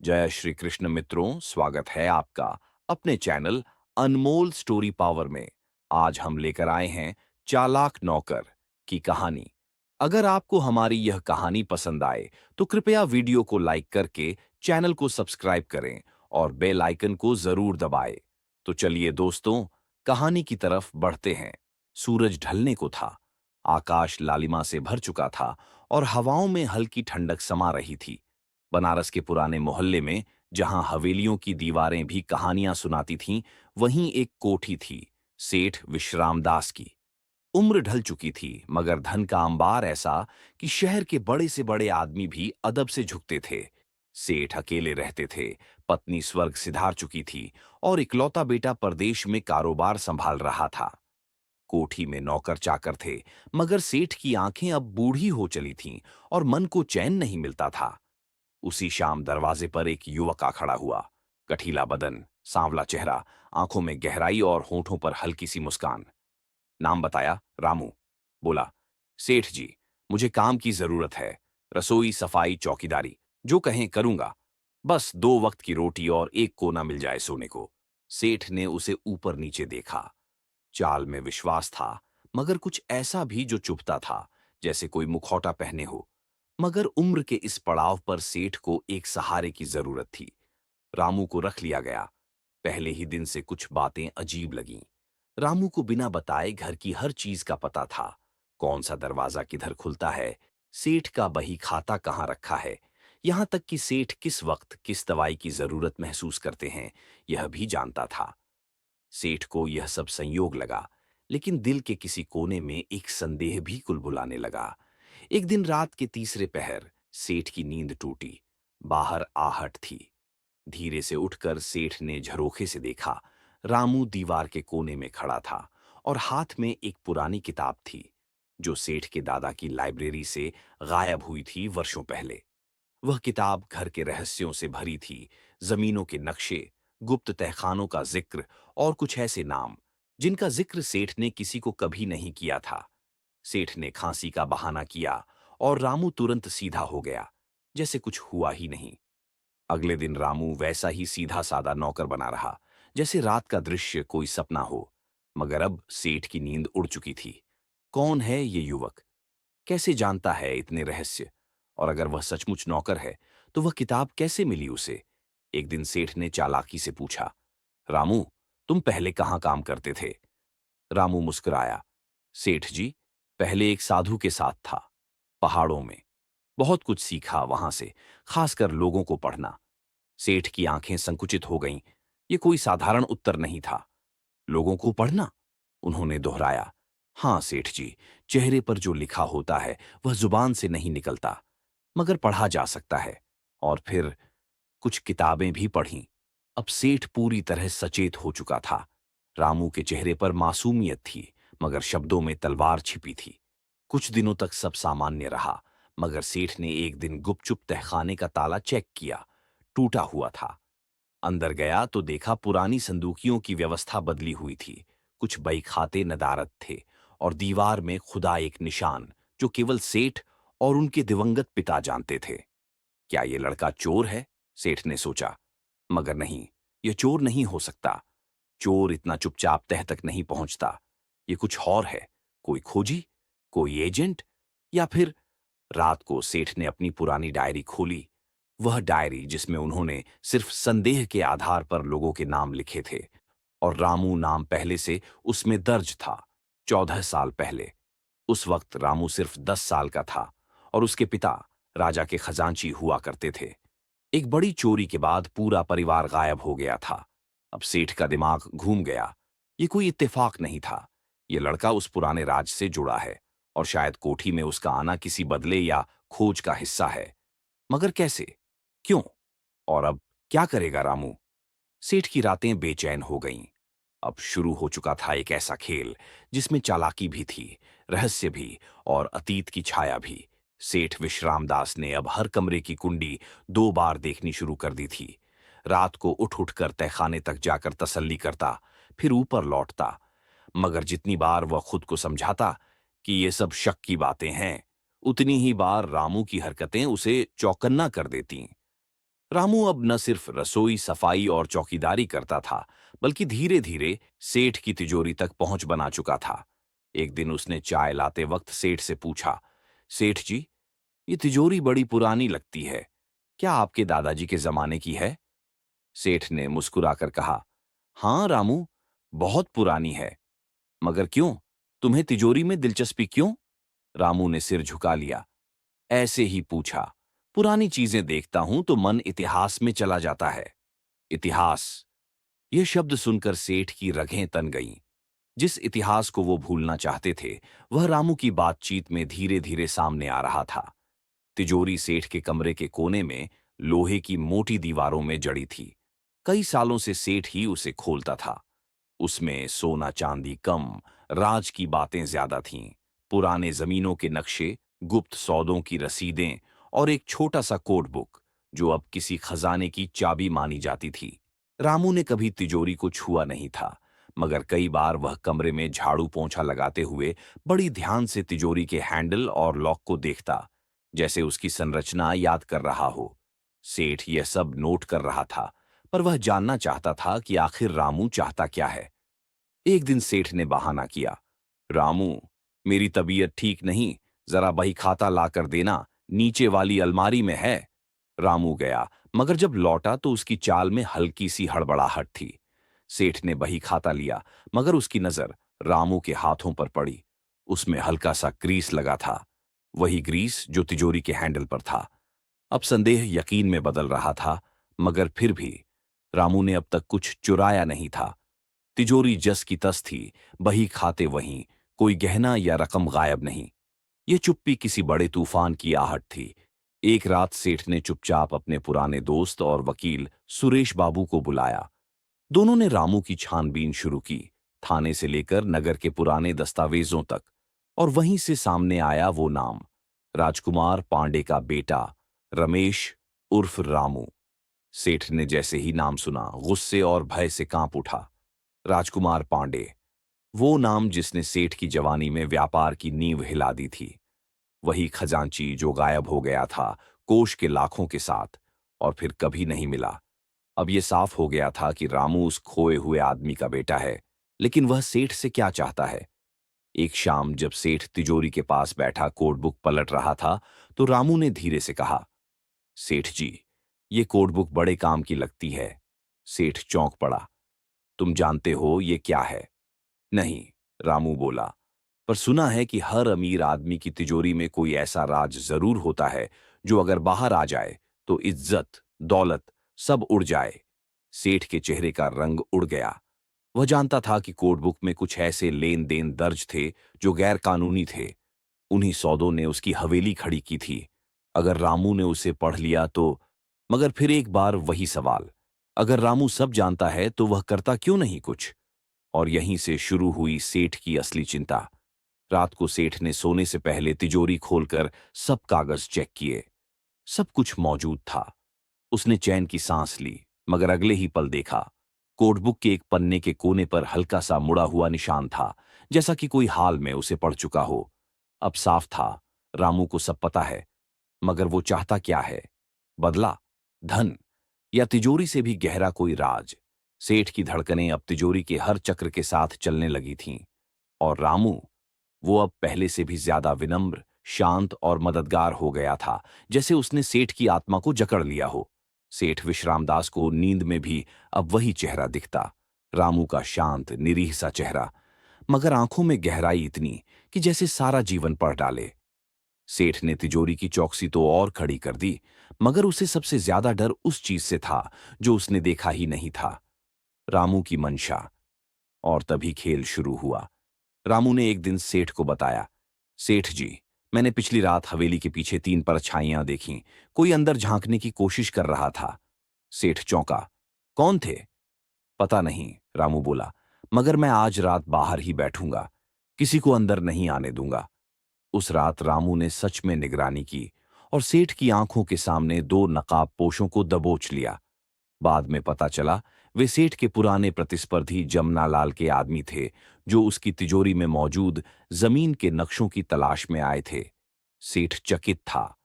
जय श्री कृष्ण मित्रों, स्वागत है आपका अपने चैनल अनमोल स्टोरी पावर में। आज हम लेकर आए हैं चालाक नौकर की कहानी। अगर आपको हमारी यह कहानी पसंद आए तो कृपया वीडियो को लाइक करके चैनल को सब्सक्राइब करें और बेल आइकन को जरूर दबाएं। तो चलिए दोस्तों, कहानी की तरफ बढ़ते हैं। सूरज ढलने को था। आकाश लालिमा से भर चुका था और हवाओं में हल्की ठंडक समा रही थी। बनारस के पुराने मोहल्ले में, जहां हवेलियों की दीवारें भी कहानियां सुनाती थीं, वहीं एक कोठी थी, सेठ विश्राम दास की। उम्र ढल चुकी थी, मगर धन का अंबार ऐसा कि शहर के बड़े से बड़े आदमी भी अदब से झुकते थे। सेठ अकेले रहते थे। पत्नी स्वर्ग सिधार चुकी थी और इकलौता बेटा परदेश में कारोबार संभाल रहा था। कोठी में नौकर चाकर थे, मगर सेठ की आंखें अब बूढ़ी हो चली थीं और मन को चैन नहीं मिलता था। उसी शाम दरवाजे पर एक युवक आ खड़ा हुआ। गठीला बदन, सांवला चेहरा, आंखों में गहराई और होठों पर हल्की सी मुस्कान। नाम बताया, रामू। बोला, सेठ जी, मुझे काम की जरूरत है। रसोई, सफाई, चौकीदारी, जो कहें करूंगा। बस 2 वक्त की रोटी और एक कोना मिल जाए सोने को। सेठ ने उसे ऊपर नीचे देखा। चाल में विश्वास था, मगर कुछ ऐसा भी जो चुभता था, जैसे कोई मुखौटा पहने हो। मगर उम्र के इस पड़ाव पर सेठ को एक सहारे की जरूरत थी। रामू को रख लिया गया। पहले ही दिन से कुछ बातें अजीब लगीं। रामू को बिना बताए घर की हर चीज का पता था। कौन सा दरवाजा किधर खुलता है, सेठ का बही खाता कहाँ रखा है, यहां तक कि सेठ किस वक्त किस दवाई की जरूरत महसूस करते हैं, यह भी जानता था। सेठ को यह सब संयोग लगा, लेकिन दिल के किसी कोने में एक संदेह भी कुलबुलाने लगा। एक दिन रात के तीसरे पहर सेठ की नींद टूटी। बाहर आहट थी। धीरे से उठकर सेठ ने झरोखे से देखा। रामू दीवार के कोने में खड़ा था और हाथ में एक पुरानी किताब थी, जो सेठ के दादा की लाइब्रेरी से गायब हुई थी वर्षों पहले। वह किताब घर के रहस्यों से भरी थी। जमीनों के नक्शे, गुप्त तहखानों का जिक्र और कुछ ऐसे नाम जिनका जिक्र सेठ ने किसी को कभी नहीं किया था। सेठ ने खांसी का बहाना किया और रामू तुरंत सीधा हो गया, जैसे कुछ हुआ ही नहीं। अगले दिन रामू वैसा ही सीधा सादा नौकर बना रहा, जैसे रात का दृश्य कोई सपना हो। मगर अब सेठ की नींद उड़ चुकी थी। कौन है ये युवक? कैसे जानता है इतने रहस्य? और अगर वह सचमुच नौकर है, तो वह किताब कैसे मिली उसे? एक दिन सेठ ने चालाकी से पूछा, रामू, तुम पहले कहाँ काम करते थे? रामू मुस्कुराया, सेठ जी, पहले एक साधु के साथ था, पहाड़ों में। बहुत कुछ सीखा वहां से, खासकर लोगों को पढ़ना। सेठ की आंखें संकुचित हो गईं। ये कोई साधारण उत्तर नहीं था। लोगों को पढ़ना? उन्होंने दोहराया। हाँ सेठ जी, चेहरे पर जो लिखा होता है वह जुबान से नहीं निकलता, मगर पढ़ा जा सकता है। और फिर कुछ किताबें भी पढ़ीं। अब सेठ पूरी तरह सचेत हो चुका था। रामू के चेहरे पर मासूमियत थी, मगर शब्दों में तलवार छिपी थी। कुछ दिनों तक सब सामान्य रहा, मगर सेठ ने एक दिन गुपचुप तहखाने का ताला चेक किया। टूटा हुआ था। अंदर गया तो देखा पुरानी संदूकियों की व्यवस्था बदली हुई थी। कुछ बही खाते नदारद थे और दीवार में खुदा एक निशान, जो केवल सेठ और उनके दिवंगत पिता जानते थे। क्या ये लड़का चोर है? सेठ ने सोचा। मगर नहीं, यह चोर नहीं हो सकता। चोर इतना चुपचाप तह तक नहीं पहुंचता। ये कुछ और है। कोई खोजी, कोई एजेंट, या फिर... रात को सेठ ने अपनी पुरानी डायरी खोली। वह डायरी जिसमें उन्होंने सिर्फ संदेह के आधार पर लोगों के नाम लिखे थे, और रामू नाम पहले से उसमें दर्ज था। 14 साल पहले। उस वक्त रामू सिर्फ 10 साल का था और उसके पिता राजा के खजांची हुआ करते थे। एक बड़ी चोरी के बाद पूरा परिवार गायब हो गया था। अब सेठ का दिमाग घूम गया। ये कोई इत्तेफाक नहीं था। ये लड़का उस पुराने राज से जुड़ा है और शायद कोठी में उसका आना किसी बदले या खोज का हिस्सा है। मगर कैसे? क्यों? और अब क्या करेगा रामू? सेठ की रातें बेचैन हो गईं। अब शुरू हो चुका था एक ऐसा खेल जिसमें चालाकी भी थी, रहस्य भी और अतीत की छाया भी। सेठ विश्रामदास ने अब हर कमरे की कुंडी 2 बार देखनी शुरू कर दी थी। रात को उठ उठ कर तहखाने तक जाकर तसल्ली करता, फिर ऊपर लौटता। मगर जितनी बार वह खुद को समझाता कि ये सब शक की बातें हैं, उतनी ही बार रामू की हरकतें उसे चौकन्ना कर देतीं। रामू अब न सिर्फ रसोई, सफाई और चौकीदारी करता था, बल्कि धीरे धीरे सेठ की तिजोरी तक पहुंच बना चुका था। एक दिन उसने चाय लाते वक्त सेठ से पूछा, सेठ जी, ये तिजोरी बड़ी पुरानी लगती है, क्या आपके दादाजी के जमाने की है? सेठ ने मुस्कुराकर कहा, हाँ रामू, बहुत पुरानी है। मगर क्यों? तुम्हें तिजोरी में दिलचस्पी क्यों? रामू ने सिर झुका लिया। ऐसे ही पूछा। पुरानी चीजें देखता हूं तो मन इतिहास में चला जाता है। इतिहास, यह शब्द सुनकर सेठ की रगें तन गईं। जिस इतिहास को वो भूलना चाहते थे, वह रामू की बातचीत में धीरे धीरे सामने आ रहा था। तिजोरी सेठ के कमरे के कोने में लोहे की मोटी दीवारों में जड़ी थी। कई सालों से सेठ ही उसे खोलता था। उसमें सोना चांदी कम, राज की बातें ज्यादा थीं। पुराने जमीनों के नक्शे, गुप्त सौदों की रसीदें और एक छोटा सा कोड बुक, जो अब किसी खजाने की चाबी मानी जाती थी। रामू ने कभी तिजोरी को छुआ नहीं था, मगर कई बार वह कमरे में झाड़ू पोंछा लगाते हुए बड़ी ध्यान से तिजोरी के हैंडल और लॉक को देखता, जैसे उसकी संरचना याद कर रहा हो। सेठ यह सब नोट कर रहा था, पर वह जानना चाहता था कि आखिर रामू चाहता क्या है। एक दिन सेठ ने बहाना किया, रामू, मेरी तबीयत ठीक नहीं, जरा बही खाता ला कर देना, नीचे वाली अलमारी में है। रामू गया, मगर जब लौटा तो उसकी चाल में हल्की सी हड़बड़ाहट थी। सेठ ने बही खाता लिया, मगर उसकी नजर रामू के हाथों पर पड़ी। उसमें हल्का सा ग्रीस लगा था, वही ग्रीस जो तिजोरी के हैंडल पर था। अब संदेह यकीन में बदल रहा था, मगर फिर भी रामू ने अब तक कुछ चुराया नहीं था। तिजोरी जस की तस थी, बही खाते वहीं, कोई गहना या रकम गायब नहीं। ये चुप्पी किसी बड़े तूफान की आहट थी। एक रात सेठ ने चुपचाप अपने पुराने दोस्त और वकील सुरेश बाबू को बुलाया। दोनों ने रामू की छानबीन शुरू की, थाने से लेकर नगर के पुराने दस्तावेजों तक। और वहीं से सामने आया वो नाम, राजकुमार पांडे का बेटा, रमेश उर्फ रामू। सेठ ने जैसे ही नाम सुना, गुस्से और भय से कांप उठा। राजकुमार पांडे, वो नाम जिसने सेठ की जवानी में व्यापार की नींव हिला दी थी। वही खजांची जो गायब हो गया था कोष के लाखों के साथ, और फिर कभी नहीं मिला। अब यह साफ हो गया था कि रामू उस खोए हुए आदमी का बेटा है, लेकिन वह सेठ से क्या चाहता है? एक शाम जब सेठ तिजोरी के पास बैठा कोड बुक पलट रहा था, तो रामू ने धीरे से कहा, सेठ जी, ये कोड बुक बड़े काम की लगती है। सेठ चौंक पड़ा। तुम जानते हो ये क्या है? नहीं, रामू बोला, पर सुना है कि हर अमीर आदमी की तिजोरी में कोई ऐसा राज जरूर होता है, जो अगर बाहर आ जाए तो इज्जत, दौलत सब उड़ जाए। सेठ के चेहरे का रंग उड़ गया। वह जानता था कि कोड बुक में कुछ ऐसे लेन देन दर्ज थे जो गैर कानूनी थे। उन्हीं सौदों ने उसकी हवेली खड़ी की थी। अगर रामू ने उसे पढ़ लिया तो? मगर फिर एक बार वही सवाल, अगर रामू सब जानता है तो वह करता क्यों नहीं कुछ? और यहीं से शुरू हुई सेठ की असली चिंता। रात को सेठ ने सोने से पहले तिजोरी खोलकर सब कागज चेक किए। सब कुछ मौजूद था। उसने चैन की सांस ली, मगर अगले ही पल देखा, कोडबुक के एक पन्ने के कोने पर हल्का सा मुड़ा हुआ निशान था, जैसा कि कोई हाल में उसे पढ़ चुका हो। अब साफ था, रामू को सब पता है, मगर वो चाहता क्या है? बदला, धन, या तिजोरी से भी गहरा कोई राज? सेठ की धड़कनें अब तिजोरी के हर चक्र के साथ चलने लगी थीं। और रामू, वो अब पहले से भी ज्यादा विनम्र, शांत और मददगार हो गया था, जैसे उसने सेठ की आत्मा को जकड़ लिया हो। सेठ विश्रामदास को नींद में भी अब वही चेहरा दिखता, रामू का शांत निरीह सा चेहरा, मगर आंखों में गहराई इतनी कि जैसे सारा जीवन पढ़ डाले। सेठ ने तिजोरी की चौकसी तो और खड़ी कर दी, मगर उसे सबसे ज्यादा डर उस चीज से था जो उसने देखा ही नहीं था, रामू की मंशा। और तभी खेल शुरू हुआ। रामू ने एक दिन सेठ को बताया, सेठ जी, मैंने पिछली रात हवेली के पीछे 3 परछाइयां देखीं, कोई अंदर झांकने की कोशिश कर रहा था। सेठ चौंका, कौन थे? पता नहीं, रामू बोला, मगर मैं आज रात बाहर ही बैठूंगा, किसी को अंदर नहीं आने दूंगा। उस रात रामू ने सच में निगरानी की और सेठ की आंखों के सामने 2 नकाबपोशों को दबोच लिया। बाद में पता चला, वे सेठ के पुराने प्रतिस्पर्धी जमनालाल के आदमी थे, जो उसकी तिजोरी में मौजूद जमीन के नक्शों की तलाश में आए थे। सेठ चकित था,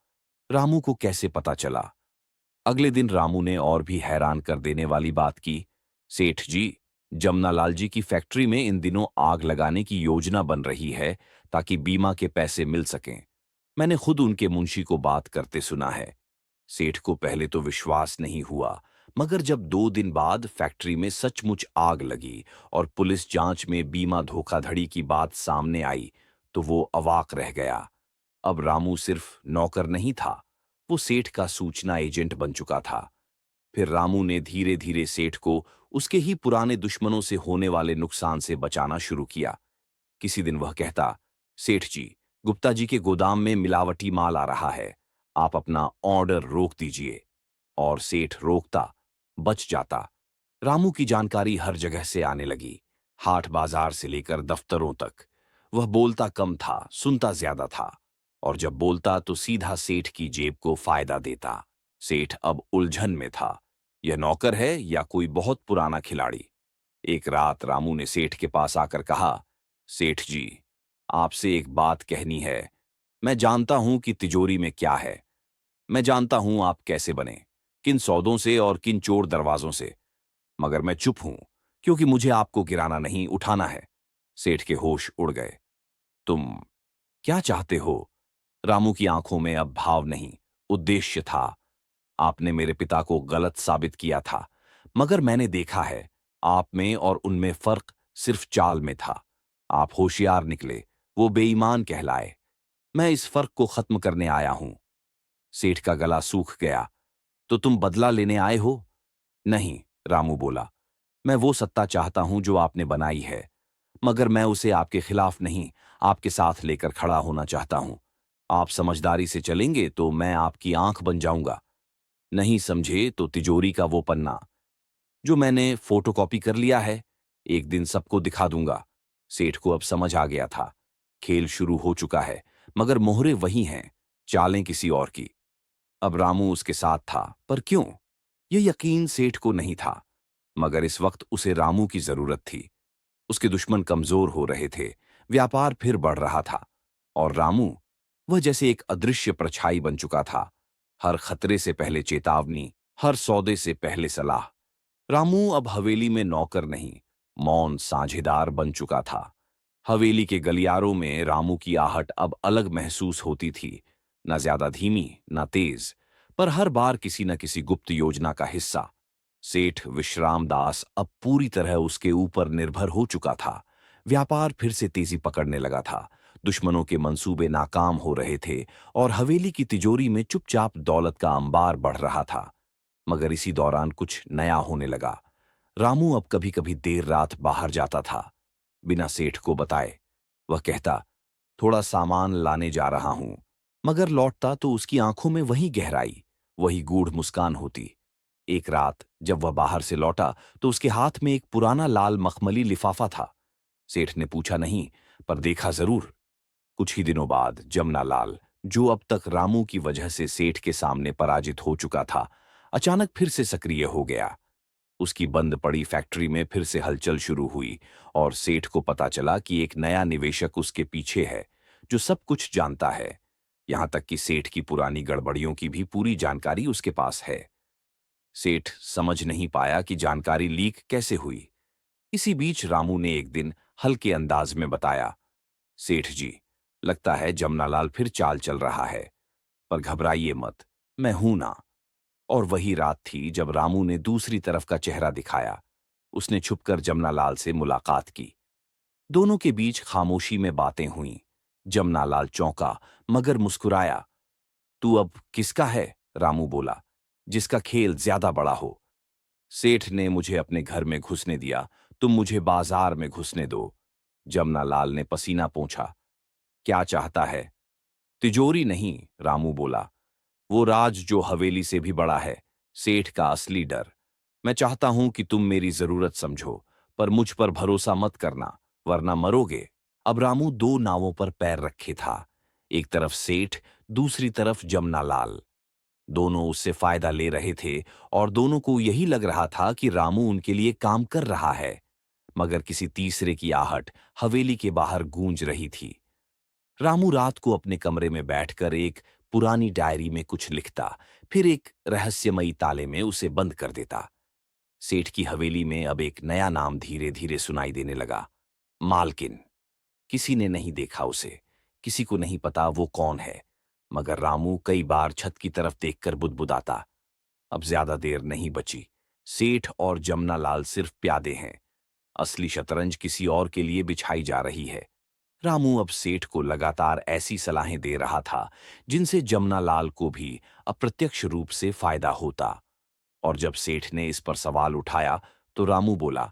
रामू को कैसे पता चला? अगले दिन रामू ने और भी हैरान कर देने वाली बात की। सेठ जी, जमनालाल जी की फैक्ट्री में इन दिनों आग लगाने की योजना बन रही है ताकि बीमा के पैसे मिल सकें। मैंने खुद उनके मुंशी को बात करते सुना है। सेठ को पहले तो विश्वास नहीं हुआ, मगर जब 2 दिन बाद फैक्ट्री में सचमुच आग लगी और पुलिस जांच में बीमा धोखाधड़ी की बात सामने आई, तो वो अवाक रह गया। अब रामू सिर्फ नौकर नहीं था, वो सेठ का सूचना एजेंट बन चुका था। फिर रामू ने धीरे धीरे सेठ को उसके ही पुराने दुश्मनों से होने वाले नुकसान से बचाना शुरू किया। किसी दिन वह कहता, सेठ जी, गुप्ता जी के गोदाम में मिलावटी माल आ रहा है, आप अपना ऑर्डर रोक दीजिए। और सेठ रोकता, बच जाता। रामू की जानकारी हर जगह से आने लगी, हाट बाजार से लेकर दफ्तरों तक। वह बोलता कम था, सुनता ज्यादा था, और जब बोलता तो सीधा सेठ की जेब को फायदा देता। सेठ अब उलझन में था, यह नौकर है या कोई बहुत पुराना खिलाड़ी। एक रात रामू ने सेठ के पास आकर कहा, सेठ जी, आपसे एक बात कहनी है। मैं जानता हूं कि तिजोरी में क्या है। मैं जानता हूं आप कैसे बने, किन सौदों से और किन चोर दरवाजों से। मगर मैं चुप हूं, क्योंकि मुझे आपको गिराना नहीं, उठाना है। सेठ के होश उड़ गए। तुम क्या चाहते हो? रामू की आंखों में अब भाव नहीं, उद्देश्य था। आपने मेरे पिता को गलत साबित किया था, मगर मैंने देखा है, आप में और उनमें फर्क सिर्फ चाल में था। आप होशियार निकले, वो बेईमान कहलाए। मैं इस फर्क को खत्म करने आया हूं। सेठ का गला सूख गया। तो तुम बदला लेने आए हो? नहीं, रामू बोला। मैं वो सत्ता चाहता हूं जो आपने बनाई है, मगर मैं उसे आपके खिलाफ नहीं, आपके साथ लेकर खड़ा होना चाहता हूं। आप समझदारी से चलेंगे तो मैं आपकी आंख बन जाऊंगा। नहीं समझे तो तिजोरी का वो पन्ना जो मैंने फोटोकॉपी कर लिया है, एक दिन सबको दिखा दूंगा। सेठ को अब समझ आ गया था, खेल शुरू हो चुका है, मगर मोहरे वही हैं, चालें किसी और की। अब रामू उसके साथ था, पर क्यों? यह यकीन सेठ को नहीं था, मगर इस वक्त उसे रामू की जरूरत थी। उसके दुश्मन कमजोर हो रहे थे, व्यापार फिर बढ़ रहा था, और रामू, वह जैसे एक अदृश्य परछाई बन चुका था। हर खतरे से पहले चेतावनी, हर सौदे से पहले सलाह। रामू अब हवेली में नौकर नहीं, मौन साझेदार बन चुका था। हवेली के गलियारों में रामू की आहट अब अलग महसूस होती थी, न ज्यादा धीमी, न तेज, पर हर बार किसी न किसी गुप्त योजना का हिस्सा। सेठ विश्राम दास अब पूरी तरह उसके ऊपर निर्भर हो चुका था। व्यापार फिर से तेजी पकड़ने लगा था, दुश्मनों के मंसूबे नाकाम हो रहे थे, और हवेली की तिजोरी में चुपचाप दौलत का अंबार बढ़ रहा था। मगर इसी दौरान कुछ नया होने लगा। रामू अब कभी कभी देर रात बाहर जाता था, बिना सेठ को बताए। वह कहता, थोड़ा सामान लाने जा रहा हूं, मगर लौटता तो उसकी आंखों में वही गहराई, वही गूढ़ मुस्कान होती। एक रात जब वह बाहर से लौटा तो उसके हाथ में एक पुराना लाल मखमली लिफाफा था। सेठ ने पूछा नहीं, पर देखा जरूर। कुछ ही दिनों बाद जमनालाल, जो अब तक रामू की वजह से सेठ के सामने पराजित हो चुका था, अचानक फिर से सक्रिय हो गया। उसकी बंद पड़ी फैक्ट्री में फिर से हलचल शुरू हुई, और सेठ को पता चला कि एक नया निवेशक उसके पीछे है, जो सब कुछ जानता है। यहां तक कि सेठ की पुरानी गड़बड़ियों की भी पूरी जानकारी उसके पास है। सेठ समझ नहीं पाया कि जानकारी लीक कैसे हुई। इसी बीच रामू ने एक दिन हल्के अंदाज में बताया, सेठ जी, लगता है जमनालाल फिर चाल चल रहा है, पर घबराइए मत, मैं हूं ना। और वही रात थी जब रामू ने दूसरी तरफ का चेहरा दिखाया। उसने छुपकर जमनालाल से मुलाकात की। दोनों के बीच खामोशी में बातें हुईं। जमनालाल चौंका, मगर मुस्कुराया। तू अब किसका है? रामू बोला। जिसका खेल ज्यादा बड़ा हो। सेठ ने मुझे अपने घर में घुसने दिया, तुम मुझे बाजार में घुसने दो। जमनालाल ने पसीना पोंछा। क्या चाहता है? तिजोरी नहीं, रामू बोला। वो राज जो हवेली से भी बड़ा है, सेठ का असली डर। मैं चाहता हूं कि तुम मेरी जरूरत समझो, पर मुझ पर भरोसा मत करना, वरना मरोगे। अब रामू दो नावों पर पैर रखे था, एक तरफ सेठ, दूसरी तरफ जमनालाल। दोनों उससे फायदा ले रहे थे, और दोनों को यही लग रहा था कि रामू उनके लिए काम कर रहा है। मगर किसी तीसरे की आहट हवेली के बाहर गूंज रही थी। रामू रात को अपने कमरे में बैठकर एक पुरानी डायरी में कुछ लिखता, फिर एक रहस्यमयी ताले में उसे बंद कर देता। सेठ की हवेली में अब एक नया नाम धीरे धीरे सुनाई देने लगा, मालकिन। किसी ने नहीं देखा उसे, किसी को नहीं पता वो कौन है, मगर रामू कई बार छत की तरफ देखकर बुदबुदाता, अब ज्यादा देर नहीं बची। सेठ और जमना लाल सिर्फ प्यादे हैं, असली शतरंज किसी और के लिए बिछाई जा रही है। रामू अब सेठ को लगातार ऐसी सलाहें दे रहा था जिनसे जमना लाल को भी अप्रत्यक्ष रूप से फायदा होता। और जब सेठ ने इस पर सवाल उठाया तो रामू बोला,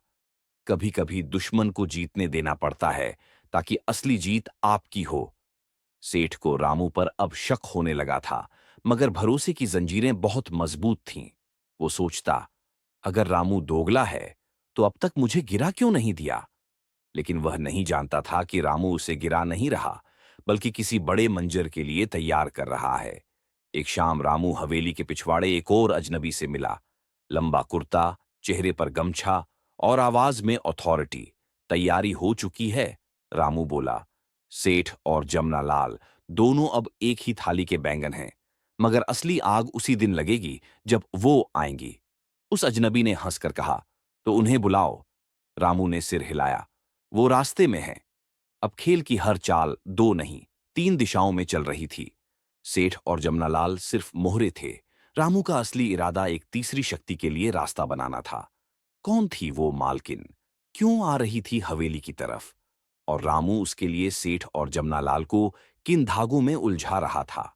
कभी कभी दुश्मन को जीतने देना पड़ता है ताकि असली जीत आपकी हो। सेठ को रामू पर अब शक होने लगा था, मगर भरोसे की जंजीरें बहुत मजबूत थीं। वो सोचता, अगर रामू दोगला है तो अब तक मुझे गिरा क्यों नहीं दिया। लेकिन वह नहीं जानता था कि रामू उसे गिरा नहीं रहा, बल्कि किसी बड़े मंजर के लिए तैयार कर रहा है। एक शाम रामू हवेली के पिछवाड़े एक और अजनबी से मिला। लंबा कुर्ता, चेहरे पर गमछा और आवाज में अथॉरिटी। तैयारी हो चुकी है, रामू बोला। सेठ और जमना लाल दोनों अब एक ही थाली के बैंगन हैं, मगर असली आग उसी दिन लगेगी जब वो आएंगी। उस अजनबी ने हंसकर कहा, तो उन्हें बुलाओ। रामू ने सिर हिलाया, वो रास्ते में है। अब खेल की हर चाल दो नहीं, तीन दिशाओं में चल रही थी। सेठ और जमनालाल सिर्फ मोहरे थे। रामू का असली इरादा एक तीसरी शक्ति के लिए रास्ता बनाना था। कौन थी वो मालकिन? क्यों आ रही थी हवेली की तरफ? और रामू उसके लिए सेठ और जमनालाल को किन धागों में उलझा रहा था?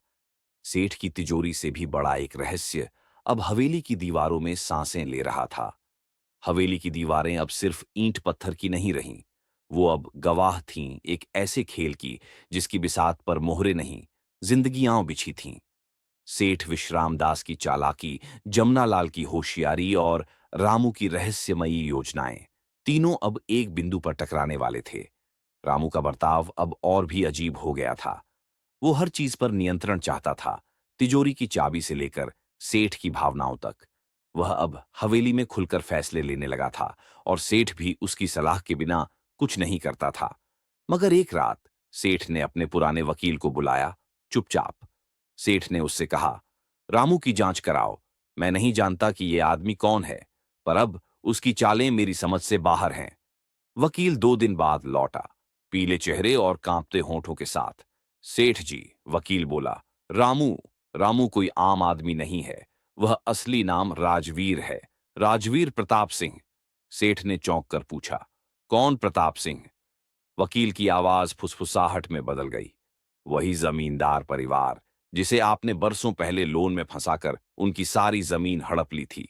सेठ की तिजोरी से भी बड़ा एक रहस्य अब हवेली की दीवारों में सांसें ले रहा था। हवेली की दीवारें अब सिर्फ ईंट पत्थर की नहीं रहीं, वो अब गवाह थीं एक ऐसे खेल की जिसकी बिसात पर मोहरे नहीं, जिंदगियां बिछी थीं। सेठ विश्राम दास की चालाकी, जमनालाल की होशियारी और रामू की रहस्यमयी योजनाएं, तीनों अब एक बिंदु पर टकराने वाले थे। रामू का बर्ताव अब और भी अजीब हो गया था। वो हर चीज पर नियंत्रण चाहता था, तिजोरी की चाबी से लेकर सेठ की भावनाओं तक। वह अब हवेली में खुलकर फैसले लेने लगा था और सेठ भी उसकी सलाह के बिना कुछ नहीं करता था। मगर एक रात सेठ ने अपने पुराने वकील को बुलाया, चुपचाप। सेठ ने उससे कहा, रामू की जांच कराओ। मैं नहीं जानता कि यह आदमी कौन है, पर अब उसकी चालें मेरी समझ से बाहर हैं। वकील 2 दिन बाद लौटा, पीले चेहरे और कांपते होंठों के साथ। सेठ जी, वकील बोला, रामू रामू कोई आम आदमी नहीं है। वह असली नाम राजवीर है, राजवीर प्रताप सिंह। सेठ ने चौंक कर पूछा, कौन प्रताप सिंह? वकील की आवाज फुसफुसाहट में बदल गई। वही जमींदार परिवार जिसे आपने बरसों पहले लोन में फंसाकर उनकी सारी जमीन हड़प ली थी,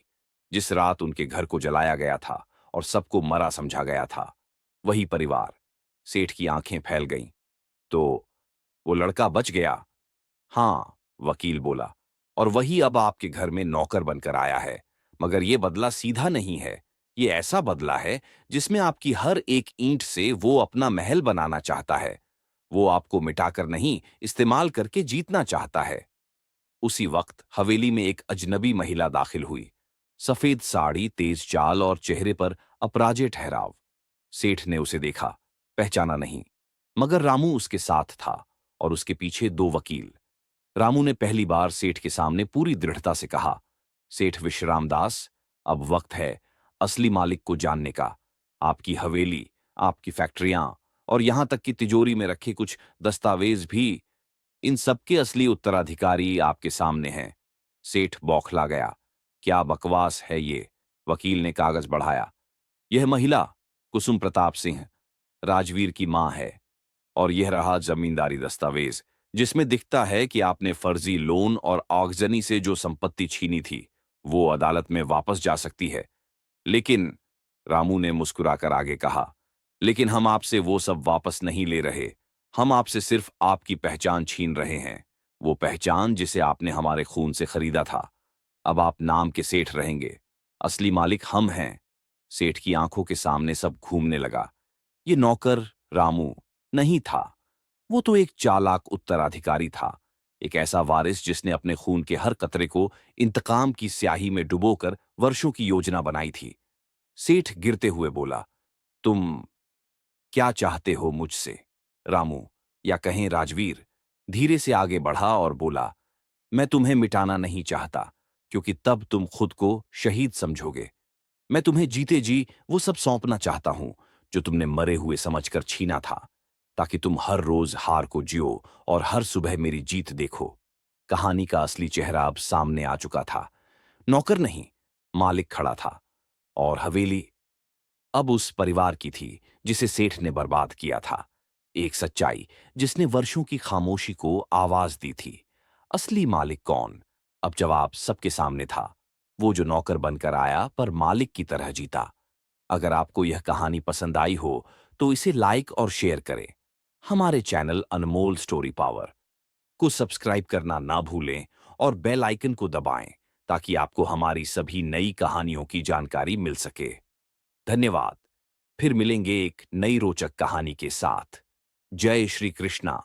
जिस रात उनके घर को जलाया गया था और सबको मरा समझा गया था। वही परिवार। सेठ की आंखें फैल गईं। तो वो लड़का बच गया? हाँ, वकील बोला, और वही अब आपके घर में नौकर बनकर आया है। मगर ये बदला सीधा नहीं है, ये ऐसा बदला है जिसमें आपकी हर एक ईंट से वो अपना महल बनाना चाहता है। वो आपको मिटाकर नहीं, इस्तेमाल करके जीतना चाहता है। उसी वक्त हवेली में एक अजनबी महिला दाखिल हुई। सफेद साड़ी, तेज चाल और चेहरे पर अपराजेय ठहराव। सेठ ने उसे देखा, पहचाना नहीं, मगर रामू उसके साथ था और उसके पीछे 2 वकील। रामू ने पहली बार सेठ के सामने पूरी दृढ़ता से कहा, सेठ विश्राम दास, अब वक्त है असली मालिक को जानने का। आपकी हवेली, आपकी फैक्ट्रियां और यहां तक कि तिजोरी में रखे कुछ दस्तावेज भी, इन सबके असली उत्तराधिकारी आपके सामने हैं। सेठ बौखला गया। क्या बकवास है ये? वकील ने कागज बढ़ाया। यह महिला कुसुम प्रताप सिंह राजवीर की मां है, और यह रहा जमींदारी दस्तावेज जिसमें दिखता है कि आपने फर्जी लोन और आगजनी से जो संपत्ति छीनी थी वो अदालत में वापस जा सकती है। लेकिन, रामू ने मुस्कुराकर आगे कहा, लेकिन हम आपसे वो सब वापस नहीं ले रहे। हम आपसे सिर्फ आपकी पहचान छीन रहे हैं, वो पहचान जिसे आपने हमारे खून से खरीदा था। अब आप नाम के सेठ रहेंगे, असली मालिक हम हैं। सेठ की आंखों के सामने सब घूमने लगा। ये नौकर रामू नहीं था, वो तो एक चालाक उत्तराधिकारी था, एक ऐसा वारिस जिसने अपने खून के हर कतरे को इंतकाम की स्याही में डुबोकर वर्षों की योजना बनाई थी। सेठ गिरते हुए बोला, तुम क्या चाहते हो मुझसे? रामू, या कहें राजवीर, धीरे से आगे बढ़ा और बोला, मैं तुम्हें मिटाना नहीं चाहता, क्योंकि तब तुम खुद को शहीद समझोगे। मैं तुम्हें जीते जी वो सब सौंपना चाहता हूं जो तुमने मरे हुए समझकर छीना था, ताकि तुम हर रोज हार को जियो और हर सुबह मेरी जीत देखो। कहानी का असली चेहरा अब सामने आ चुका था। नौकर नहीं, मालिक खड़ा था, और हवेली अब उस परिवार की थी जिसे सेठ ने बर्बाद किया था। एक सच्चाई जिसने वर्षों की खामोशी को आवाज दी थी। असली मालिक कौन? अब जवाब सबके सामने था। वो जो नौकर बनकर आया पर मालिक की तरह जीता। अगर आपको यह कहानी पसंद आई हो तो इसे लाइक और शेयर करें। हमारे चैनल अनमोल स्टोरी पावर को सब्सक्राइब करना ना भूलें और बेल आइकन को दबाएं, ताकि आपको हमारी सभी नई कहानियों की जानकारी मिल सके। धन्यवाद। फिर मिलेंगे एक नई रोचक कहानी के साथ। जय श्री कृष्णा।